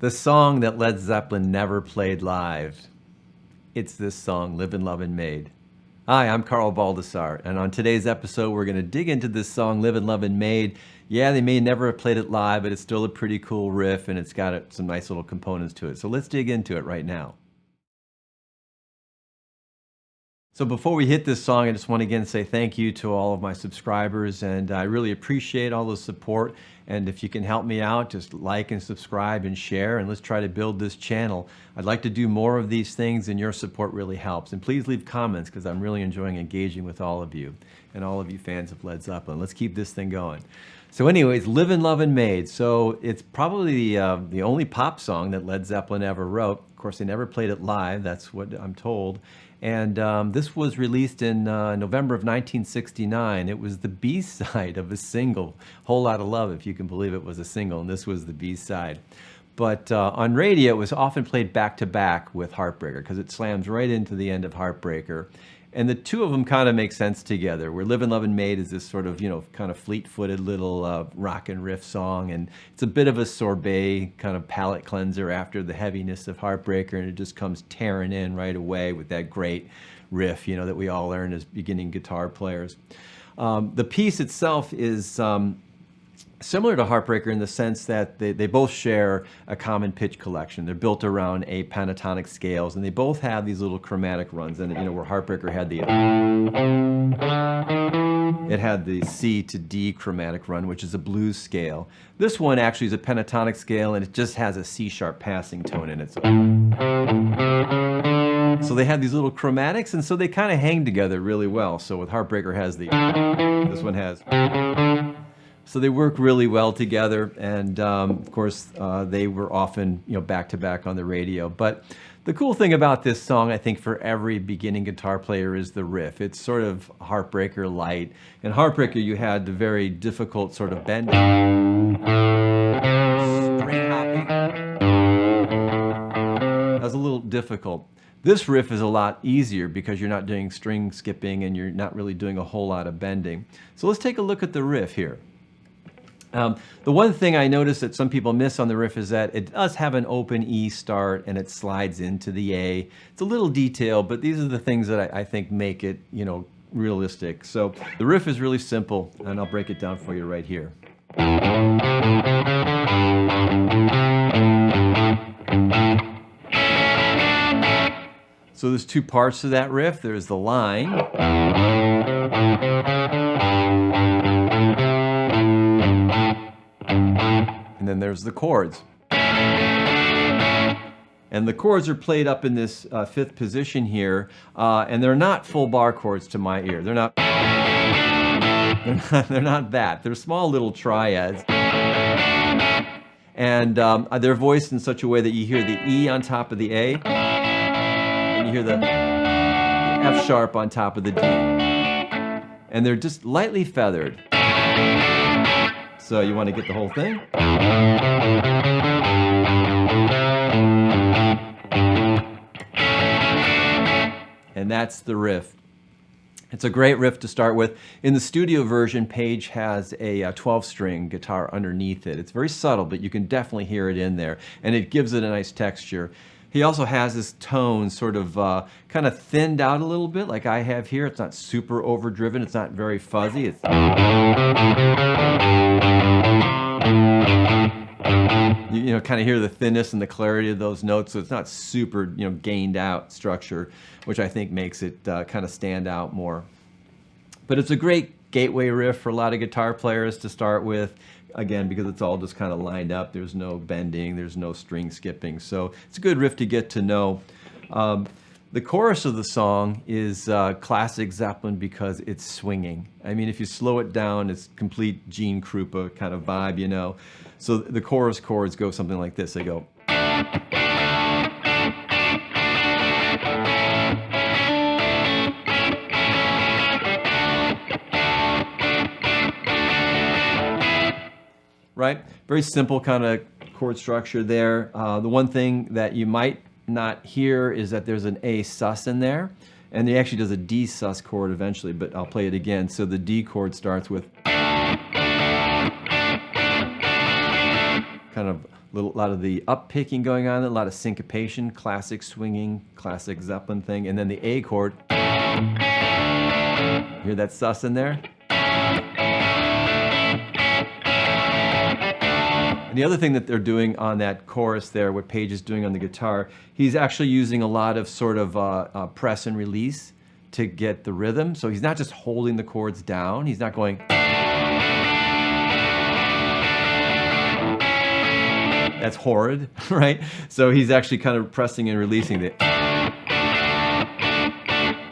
The song that Led Zeppelin never played live. It's this song, Living Loving Maid. Hi, I'm Carl Baldassarre, and on today's episode, we're going to dig into this song, Living Loving Maid. Yeah, they may never have played it live, but it's still a pretty cool riff, and it's got some nice little components to it. So let's dig into it right now. So before we hit this song, I just want to again say thank you to all of my subscribers, and I really appreciate all the support. And if you can help me out, just like and subscribe and share, and let's try to build this channel. I'd like to do more of these things, and your support really helps. And please leave comments, because I'm really enjoying engaging with all of you and all of you fans of Led Zeppelin. Let's keep this thing going. So anyways, Living Loving Maid. So it's probably the only pop song that Led Zeppelin ever wrote. Of course, they never played it live, that's what I'm told. And this was released in November of 1969. It was the B-side of a single, Whole Lotta Love, if you can believe it was a single, and this was the B-side. But on radio, it was often played back-to-back with Heartbreaker, because it slams right into the end of Heartbreaker. And the two of them kind of make sense together, where Livin' Lovin' Maid is this sort of, kind of fleet-footed little rock and riff song, and it's a bit of a sorbet kind of palate cleanser after the heaviness of Heartbreaker, and it just comes tearing in right away with that great riff, that we all learn as beginning guitar players. The piece itself is similar to Heartbreaker in the sense that they both share a common pitch collection. They're built around 8 pentatonic scales, and they both have these little chromatic runs in it, where Heartbreaker had it had the C to D chromatic run, which is a blues scale. This one actually is a pentatonic scale, and it just has a C-sharp passing tone in it. So they have these little chromatics, and so they kind of hang together really well. So with Heartbreaker has this one has. So they work really well together, and of course they were often back to back on the radio. But the cool thing about this song, I think, for every beginning guitar player is the riff. It's sort of Heartbreaker light. In Heartbreaker, you had the very difficult sort of bending, string hopping. That was a little difficult. This riff is a lot easier because you're not doing string skipping and you're not really doing a whole lot of bending. So let's take a look at the riff here. The one thing I noticed that some people miss on the riff is that it does have an open E start and it slides into the A. It's a little detail, but these are the things that I think make it, realistic. So the riff is really simple, and I'll break it down for you right here. So there's two parts to that riff. There's the line. And then there's the chords. And the chords are played up in this 5th position here, and they're not full bar chords to my ear. They're not that. They're small little triads. And they're voiced in such a way that you hear the E on top of the A, and you hear the F sharp on top of the D. And they're just lightly feathered. So you want to get the whole thing. And that's the riff. It's a great riff to start with. In the studio version, Page has a 12-string guitar underneath it. It's very subtle, but you can definitely hear it in there, and it gives it a nice texture. He also has this tone sort of kind of thinned out a little bit, like I have here. It's not super overdriven. It's not very fuzzy. It's you kind of hear the thinness and the clarity of those notes, so it's not super gained out structure, which I think makes it kind of stand out more. But it's a great gateway riff for a lot of guitar players to start with. Again, because it's all just kind of lined up. There's no bending, there's no string skipping. So it's a good riff to get to know. The chorus of the song is classic Zeppelin because it's swinging. I mean, if you slow it down, it's complete Gene Krupa kind of vibe, So the chorus chords go something like this. They go. Right? Very simple kind of chord structure there. The one thing that you might not hear is that there's an A sus in there, and he actually does a D sus chord eventually, but I'll play it again. So the D chord starts with kind of lot of the up picking going on, a lot of syncopation, classic swinging, classic Zeppelin thing, and then the A chord. Hear that sus in there? And the other thing that they're doing on that chorus there, what Page is doing on the guitar, he's actually using a lot of sort of press and release to get the rhythm. So he's not just holding the chords down. He's not going. That's horrid, right? So he's actually kind of pressing and releasing it.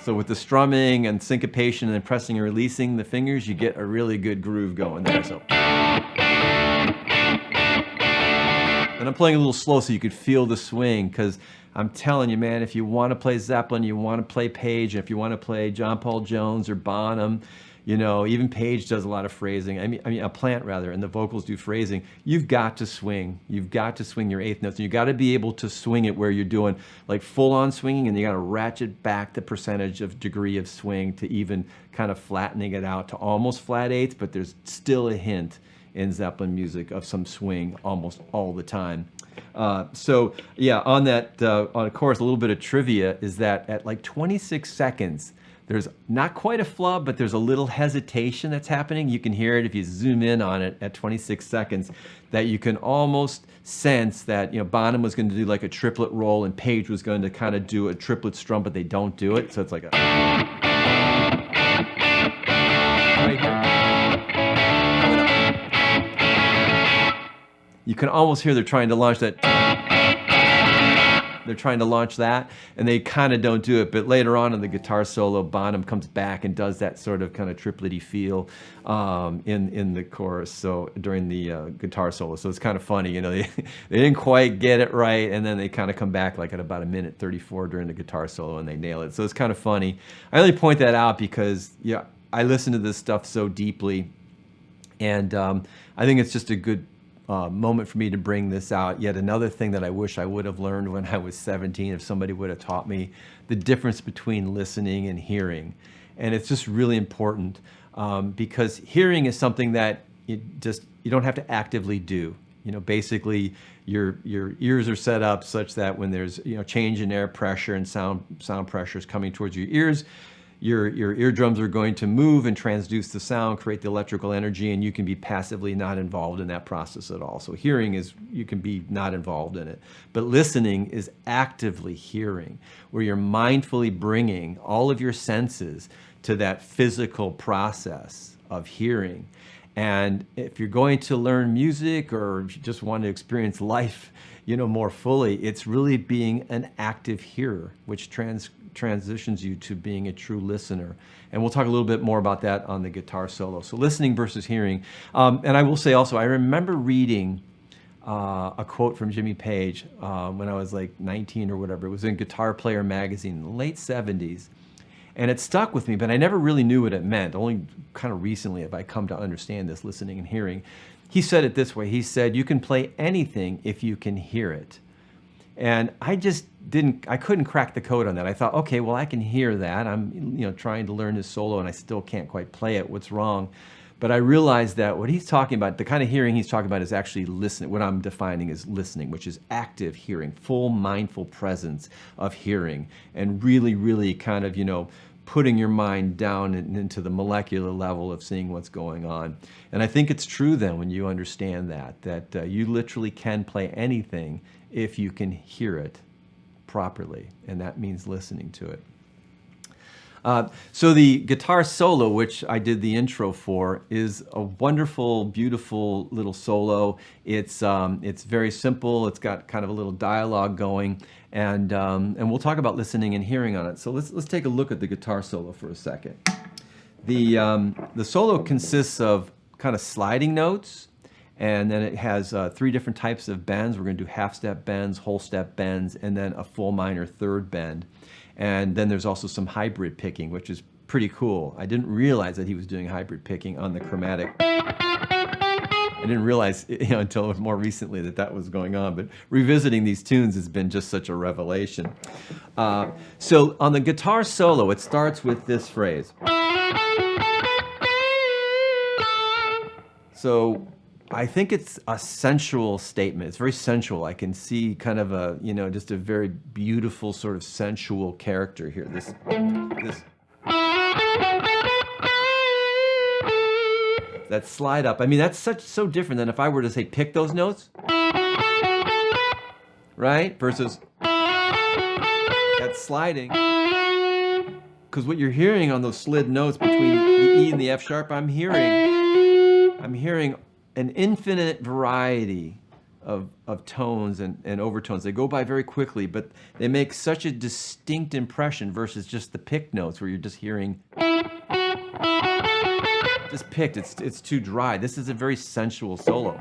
So with the strumming and syncopation and then pressing and releasing the fingers, you get a really good groove going there. So. And I'm playing a little slow so you could feel the swing, because I'm telling you, man, if you want to play Zeppelin, you want to play Page, and if you want to play John Paul Jones or Bonham, you know, even Page does a lot of phrasing. I mean, a Plant rather, and the vocals do phrasing. You've got to swing. You've got to swing your eighth notes, and you got to be able to swing it where you're doing like full-on swinging, and you got to ratchet back the percentage of degree of swing to even kind of flattening it out to almost flat eighths, but there's still a hint in Zeppelin music of some swing almost all the time. So yeah, on that, on a chorus, a little bit of trivia is that at like 26 seconds, there's not quite a flub, but there's a little hesitation that's happening. You can hear it if you zoom in on it at 26 seconds, that you can almost sense that, you know, Bonham was going to do like a triplet roll and Page was going to kind of do a triplet strum, but they don't do it. So it's like a right here. You can almost hear they're trying to launch that. They're trying to launch that, and they kind of don't do it. But later on in the guitar solo, Bonham comes back and does that sort of kind of triplety feel in the chorus. So during the guitar solo, so it's kind of funny, you know, they didn't quite get it right, and then they kind of come back like at about 1:34 during the guitar solo, and they nail it. So it's kind of funny. I only point that out because yeah, I listen to this stuff so deeply, and I think it's just a good moment for me to bring this out. Yet another thing that I wish I would have learned when I was 17, if somebody would have taught me the difference between listening and hearing. And it's just really important because hearing is something that you don't have to actively do. You know, basically your ears are set up such that when there's, you know, change in air pressure and sound pressures coming towards your ears, your eardrums are going to move and transduce the sound, create the electrical energy, and you can be passively not involved in that process at all. So hearing is, you can be not involved in it. But listening is actively hearing, where you're mindfully bringing all of your senses to that physical process of hearing. And if you're going to learn music or just want to experience life, you know, more fully, it's really being an active hearer, which transitions you to being a true listener. And we'll talk a little bit more about that on the guitar solo. So listening versus hearing. And I will say also, I remember reading a quote from Jimmy Page when I was like 19 or whatever. It was in Guitar Player magazine in the late 70s. And it stuck with me, but I never really knew what it meant. Only kind of recently have I come to understand this listening and hearing. He said it this way. He said, you can play anything if you can hear it. And I just I couldn't crack the code on that. I thought, okay, well, I can hear that. I'm, you know, trying to learn this solo and I still can't quite play it. What's wrong? But I realized that what he's talking about, the kind of hearing he's talking about is actually listening. What I'm defining is listening, which is active hearing, full mindful presence of hearing, and really, really kind of, you know, putting your mind down into the molecular level of seeing what's going on. And I think it's true then when you understand that you literally can play anything if you can hear it properly, and that means listening to it. So the guitar solo, which I did the intro for, is a wonderful, beautiful little solo. It's very simple. It's got kind of a little dialogue going, and we'll talk about listening and hearing on it. So let's take a look at the guitar solo for a second. The solo consists of kind of sliding notes, and then it has 3 different types of bends. We're going to do half-step bends, whole-step bends, and then a full minor third bend. And then there's also some hybrid picking, which is pretty cool. I didn't realize that he was doing hybrid picking on the chromatic. I didn't realize, you know, until more recently that was going on. But revisiting these tunes has been just such a revelation. So on the guitar solo, it starts with this phrase. So I think it's a sensual statement. It's very sensual. I can see kind of a, you know, just a very beautiful sort of sensual character here. This that slide up. I mean, that's so different than if I were to say pick those notes, right? Versus that sliding. Because what you're hearing on those slid notes between the E and the F sharp, I'm hearing an infinite variety of tones and overtones. They go by very quickly, but they make such a distinct impression versus just the pick notes where you're just hearing just picked. It's too dry. This is a very sensual solo.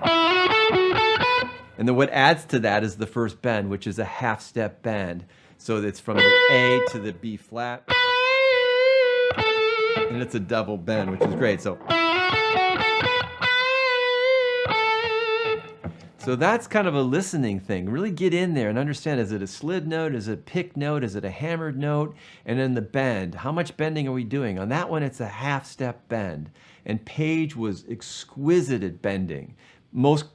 And then what adds to that is the first bend, which is a half step bend. So it's from the A to the B flat. And it's a double bend, which is great. So that's kind of a listening thing. Really get in there and understand, is it a slid note? Is it a pick note? Is it a hammered note? And then the bend. How much bending are we doing? On that one, it's a half step bend. And Page was exquisite at bending. Most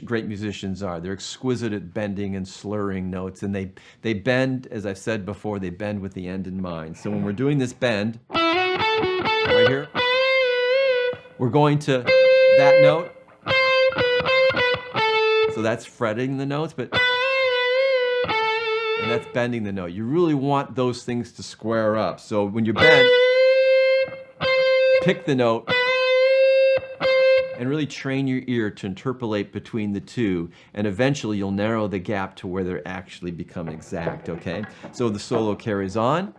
great musicians are. They're exquisite at bending and slurring notes. And they bend, as I've said before, they bend with the end in mind. So when we're doing this bend, right here, we're going to that note. So that's fretting the notes, and that's bending the note. You really want those things to square up. So when you bend, pick the note and really train your ear to interpolate between the two. And eventually you'll narrow the gap to where they actually become exact, okay? So the solo carries on.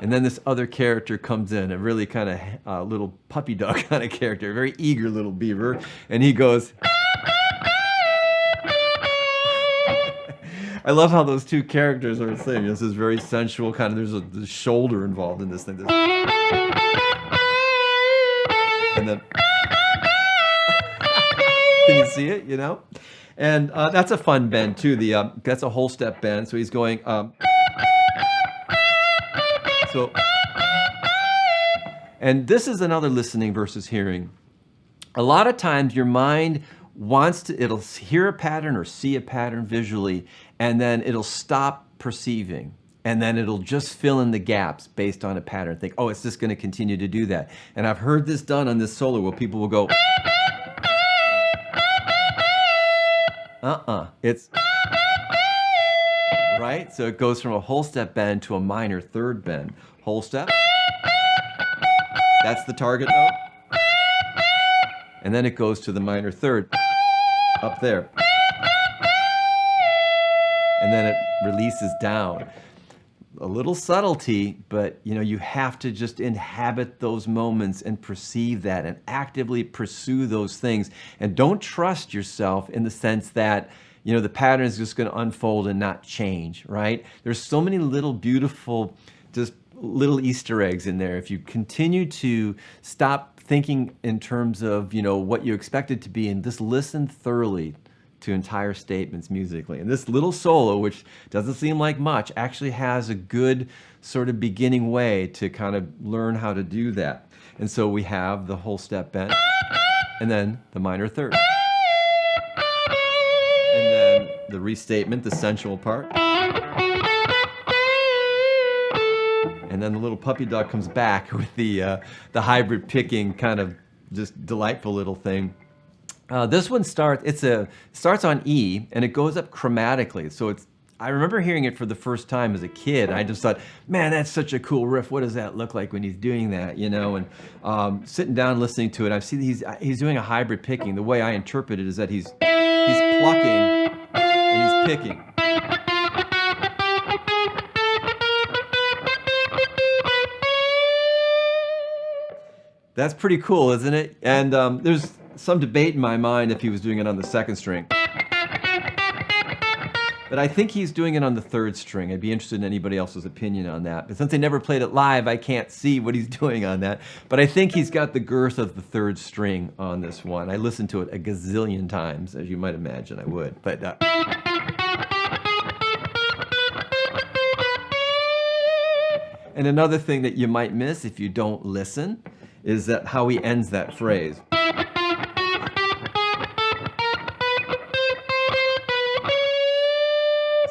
And then this other character comes in, a really kind of little puppy dog kind of character, a very eager little beaver. And he goes, I love how those two characters are the same. This is very sensual kind of, there's a shoulder involved in this thing. And then, can you see it, you know? And that's a fun bend too. That's a whole step bend. So he's going, and this is another listening versus hearing. A lot of times your mind it'll hear a pattern or see a pattern visually, and then it'll stop perceiving. And then it'll just fill in the gaps based on a pattern. Think, oh, it's just gonna continue to do that. And I've heard this done on this solo where people will go, it's, right? So it goes from a whole step bend to a minor third bend. Whole step, that's the target note. And then it goes to the minor third, up there. And then it releases down. A little subtlety, but you know, you have to just inhabit those moments and perceive that and actively pursue those things. And don't trust yourself in the sense that, you know, the pattern is just going to unfold and not change, right? There's so many little beautiful, just little Easter eggs in there. If you continue to stop thinking in terms of, you know, what you expect it to be and just listen thoroughly to entire statements musically. And this little solo, which doesn't seem like much, actually has a good sort of beginning way to kind of learn how to do that. And so we have the whole step bend, and then the minor third. And then the restatement, the sensual part. And then the little puppy dog comes back with the hybrid picking kind of just delightful little thing. This one starts on E and it goes up chromatically. So I remember hearing it for the first time as a kid. And I just thought, man, that's such a cool riff. What does that look like when he's doing that, you know? And sitting down listening to it, I see he's doing a hybrid picking. The way I interpret it is that he's plucking and he's picking. That's pretty cool, isn't it? And there's some debate in my mind if he was doing it on the second string. But I think he's doing it on the third string. I'd be interested in anybody else's opinion on that. But since I never played it live, I can't see what he's doing on that. But I think he's got the girth of the third string on this one. I listened to it a gazillion times, as you might imagine I would. But and another thing that you might miss if you don't listen is that how he ends that phrase.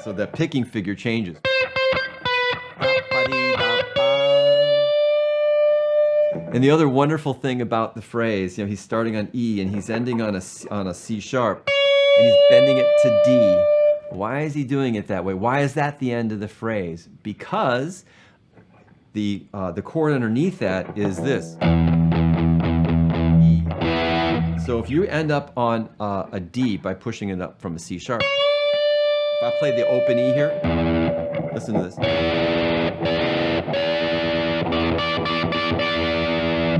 So that picking figure changes. And the other wonderful thing about the phrase, he's starting on E and he's ending on a C sharp, and he's bending it to D. Why is he doing it that way? Why is that the end of the phrase? Because the chord underneath that is this. E. So if you end up on a D by pushing it up from a C sharp, if I play the open E here, listen to this.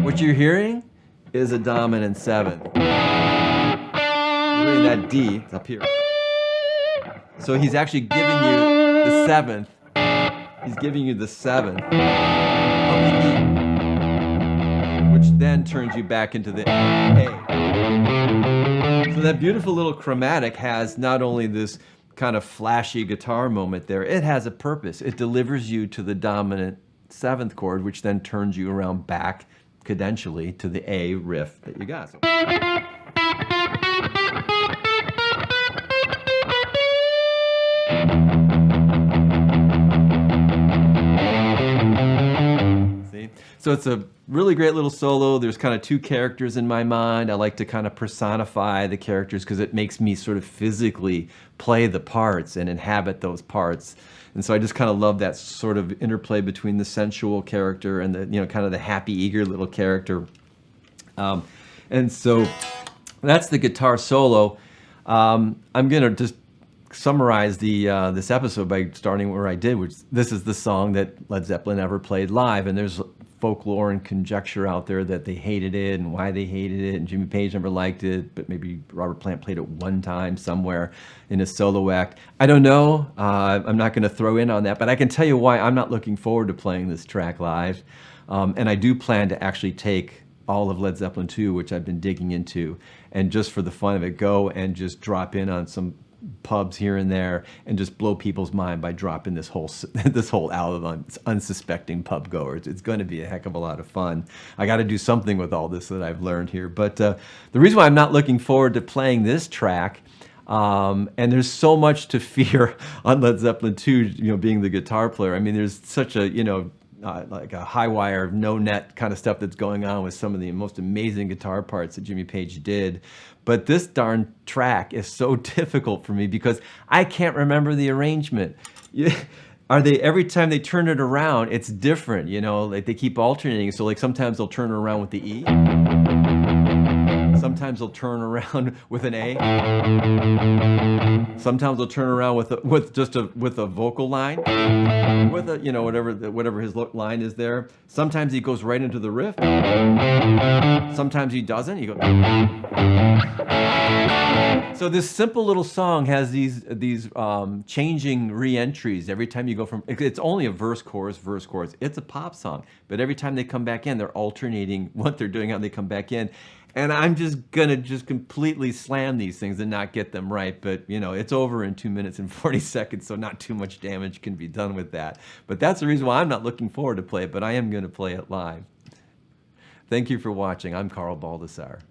What you're hearing is a dominant seventh. You're hearing that D, it's up here. So he's actually giving you the seventh. He's giving you the seventh of the E, which then turns you back into the A. So that beautiful little chromatic has not only this kind of flashy guitar moment there, it has a purpose. It delivers you to the dominant seventh chord, which then turns you around back cadentially to the A riff that you got. So. See? So it's a really great little solo. There's kind of two characters in my mind. I like to kind of personify the characters because it makes me sort of physically play the parts and inhabit those parts. And so I just kind of love that sort of interplay between the sensual character and the, kind of the happy, eager little character. And so that's the guitar solo. I'm gonna just summarize this episode by starting where I did, which this is the song that Led Zeppelin ever played live, and there's folklore and conjecture out there that they hated it and why they hated it, and Jimmy Page never liked it, but maybe Robert Plant played it one time somewhere in a solo act. I don't know. I'm not going to throw in on that, but I can tell you why I'm not looking forward to playing this track live. And I do plan to actually take all of Led Zeppelin 2, which I've been digging into, and just for the fun of it, go and just drop in on some pubs here and there and just blow people's mind by dropping this whole album on unsuspecting pub goers. It's going to be a heck of a lot of fun. I got to do something with all this that I've learned here. But the reason why I'm not looking forward to playing this track, and there's so much to fear on Led Zeppelin 2, being the guitar player. I mean, there's such a, like a high wire, no net kind of stuff that's going on with some of the most amazing guitar parts that Jimmy Page did. But this darn track is so difficult for me because I can't remember the arrangement. Every time they turn it around, it's different, like they keep alternating. So like sometimes they'll turn it around with the E. Sometimes they'll turn around with an A. Sometimes they'll turn around with a vocal line, with a whatever his line is there. Sometimes he goes right into the riff. Sometimes he doesn't. He goes. So this simple little song has these changing re-entries every time you go from. It's only a verse chorus. It's a pop song, but every time they come back in, they're alternating what they're doing, how they come back in. And I'm just gonna completely slam these things and not get them right. But it's over in 2 minutes and 40 seconds, so not too much damage can be done with that. But that's the reason why I'm not looking forward to play it, but I am gonna play it live. Thank you for watching. I'm Carl Baldassarre.